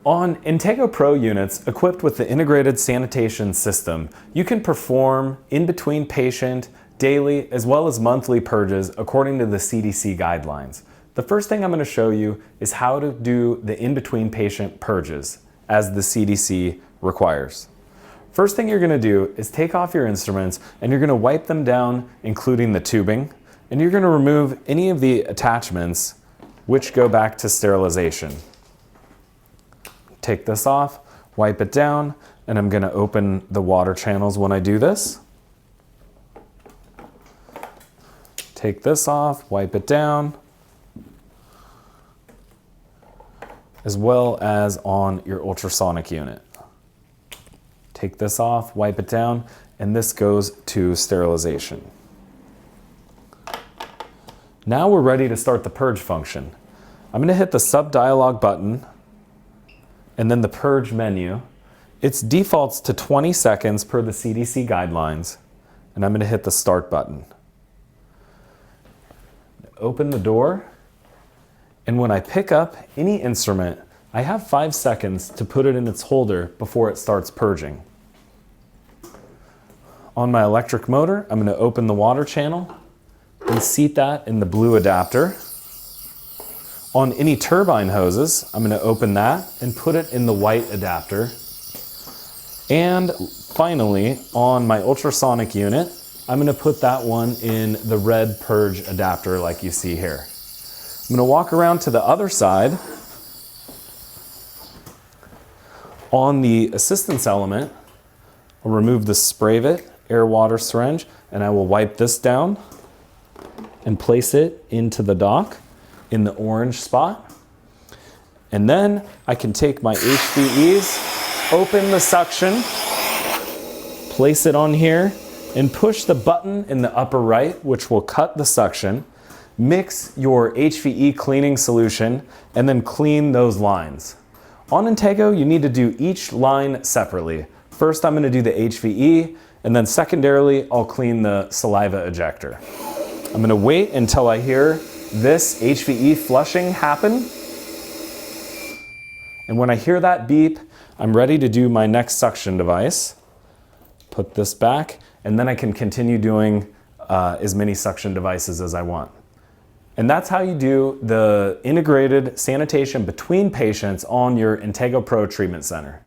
On Intego Pro units equipped with the integrated sanitation system, you can perform in-between patient, daily, as well as monthly purges according to the CDC guidelines. The first thing I'm going to show you is how to do the in-between patient purges as the CDC requires. First thing you're going to do is take off your instruments and you're going to wipe them down, including the tubing, and you're going to remove any of the attachments which go back to sterilization. Take this off, wipe it down, and I'm going to open the water channels when I do this. Take this off, wipe it down, as well as on your ultrasonic unit. Take this off, wipe it down, and this goes to sterilization. Now we're ready to start the purge function. I'm going to hit the sub-dialog button and then the purge menu. It defaults to 20 seconds per the CDC guidelines, and I'm going to hit the start button. Open the door, and when I pick up any instrument, I have 5 seconds to put it in its holder before it starts purging. On my electric motor, I'm going to open the water channel and seat that in the blue adapter. On any turbine hoses, I'm going to open that and put it in the white adapter. And finally, on my ultrasonic unit, I'm going to put that one in the red purge adapter like you see here. I'm going to walk around to the other side. On the assistance element, I'll remove the Sprayvit air water syringe and I will wipe this down and place it into the dock in the orange spot. And then I can take my HVEs, open the suction, place it on here, and push the button in the upper right, which will cut the suction. Mix your HVE cleaning solution, and then clean those lines. On Intego, you need to do each line separately. First, I'm going to do the HVE, and then secondarily, I'll clean the saliva ejector. I'm going to wait until I hear this HVE flushing happen. And when I hear that beep, I'm ready to do my next suction device. Put this back, and then I can continue doing as many suction devices as I want. And that's how you do the integrated sanitation between patients on your Intego Pro Treatment Center.